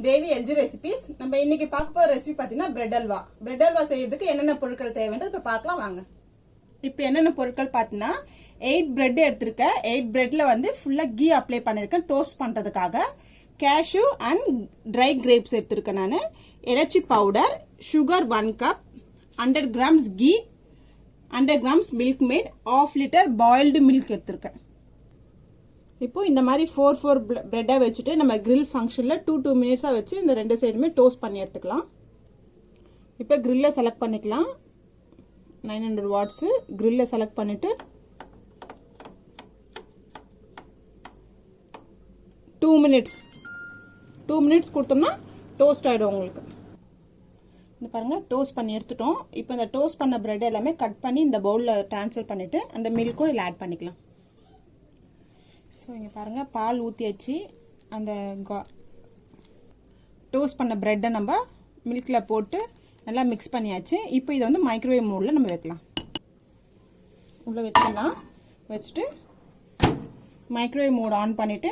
தேவி LG recipes. நம்ம இன்னைக்கு பார்க்க போற ரெசிபி பாத்தீங்கன்னா பிரெட் அல்வா. பிரெட் அல்வா செய்யறதுக்கு என்னென்ன பொருட்கள் தேவைன்றது இப்ப பார்க்கலாம் வாங்க. இப்ப என்னென்ன பொருட்கள் பாத்தீங்கன்னா 8 பிரெட் எடுத்திருக்கேன். 8 பிரெட்ல வந்து ஃபுல்லா கீ அப்ளை பண்ணிருக்கேன் டோஸ்ட் பண்றதுக்காக. கேஷ்யூ அண்ட் ட்ரை கிரேப்ஸ் எடுத்திருக்கேன் நான். இலச்சி powder, sugar 1 cup, 100 grams ghee, 100 grams Milkmaid, 1/2 litre boiled milk எடுத்திருக்கேன். இப்போ இந்த மாதிரி 4 பிரெட்டை வச்சுட்டு நம்ம கிரில் ஃபங்க்ஷன்ல 2 மினிட்ஸா வச்சு இந்த ரெண்டு சைடுமே டோஸ்ட் பண்ணி எடுத்துக்கலாம். இப்போ கிரில்ல செலக்ட் பண்ணிக்கலாம். 900 வாட்ஸ் கிரில்ல செலக்ட் பண்ணிட்டு 2 மினிட்ஸ் கொடுத்தோம்னா டோஸ்ட் ஆயிடும் உங்களுக்கு. இந்த பாருங்க டோஸ்ட் பண்ணி எடுத்துட்டோம். இப்போ இந்த டோஸ்ட் பண்ண பிரெட் எல்லாமே கட் பண்ணி இந்த பவுல்ல ட்ரான்ஸ்ஃபர் பண்ணிட்டு அந்த மில்க்கும் இதில் ஆட் பண்ணிக்கலாம். ஸோ இங்கே பாருங்கள் பால் ஊற்றியாச்சு. அந்த டோஸ்ட் பண்ண ப்ரெட்டை நம்ம மில்கில் போட்டு நல்லா மிக்ஸ் பண்ணியாச்சு. இப்போ இதை வந்து மைக்ரோவேவ் மோடில் நம்ம வைக்கலாம். உள்ளே வச்சிடலாம். வச்சுட்டு மைக்ரோவேவ் மோட் ஆன் பண்ணிவிட்டு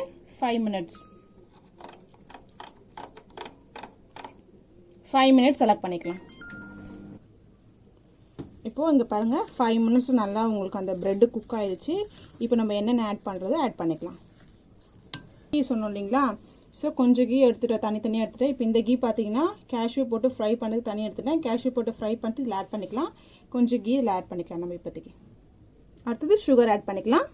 5 மினிட்ஸ் செலக்ட் பண்ணிக்கலாம். இப்போ இங்கே பாருங்கள் 5 மினிட்ஸ் நல்லா உங்களுக்கு அந்த பிரெட்டு குக் ஆயிடுச்சு. இப்போ நம்ம என்னென்ன ஆட் பண்ணுறதோ ஆட் பண்ணிக்கலாம். கீ சொன்னோம் இல்லைங்களா, ஸோ கொஞ்சம் கீ எடுத்துகிட்டு தனித்தனியாக எடுத்துகிட்டு இப்போ இந்த கீ பார்த்தீங்கன்னா கேஷ்யூ போட்டு ஃப்ரை பண்ணி தனியாக எடுத்துட்டேன். கேஷ்யூ போட்டு ஃப்ரை பண்ணிட்டு இதில் ஆட் பண்ணிக்கலாம். கொஞ்சம் கீ இதில் ஆட் பண்ணிக்கலாம் நம்ம இப்போதைக்கு. அடுத்தது சுகர் ஆட் பண்ணிக்கலாம்.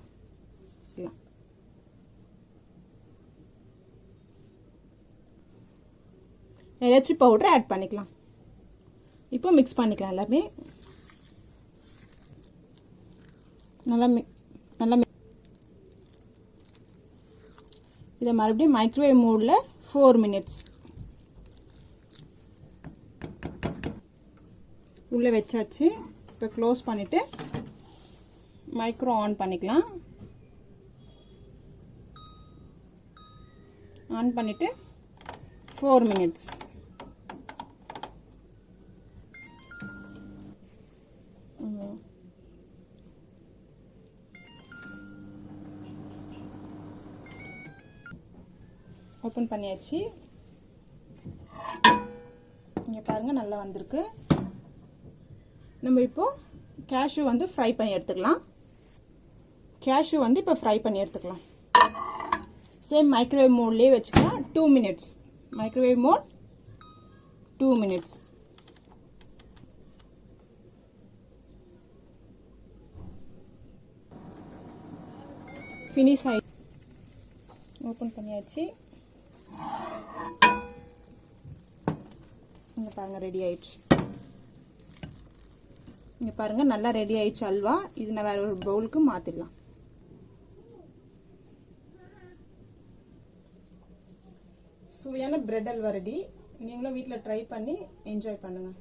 இலச்சி பவுடர் ஆட் பண்ணிக்கலாம். இப்போ மிக்ஸ் பண்ணிக்கலாம் எல்லாமே. நல்லா இதை மறுபடியும் மைக்ரோவேவ் மோடில் 4 மினிட்ஸ் உள்ளே வச்சாச்சு. இப்போ க்ளோஸ் பண்ணிவிட்டு மைக்ரோ ஆன் பண்ணிக்கலாம். ஆன் பண்ணிவிட்டு 4 மினிட்ஸ் ஓப்பன் பண்ணியாச்சு. இங்கே பாருங்க நல்லா வந்திருக்கு. நம்ம இப்போ கேஷ்யூ வந்து ஃப்ரை பண்ணி எடுத்துக்கலாம். கேஷ்யூ வந்து இப்போ ஃப்ரை பண்ணி எடுத்துக்கலாம். சேம் மைக்ரோவேவ் மோட்லேயே வச்சுக்கலாம். 2 minutes microwave mode 2 minutes. Finish ஆகி ஓப்பன் பண்ணியாச்சு. இங்க பாருங்க ரெடி ஆயிடுச்சு. இங்க பாருங்க நல்லா ரெடி ஆயிடுச்சு அல்வா. இது நான் வேற ஒரு பவுலுக்கு மாத்திடலாம். சுவையான பிரெட் அல்வா ரெடி. நீங்களும் வீட்டில் ட்ரை பண்ணி என்ஜாய் பண்ணுங்க.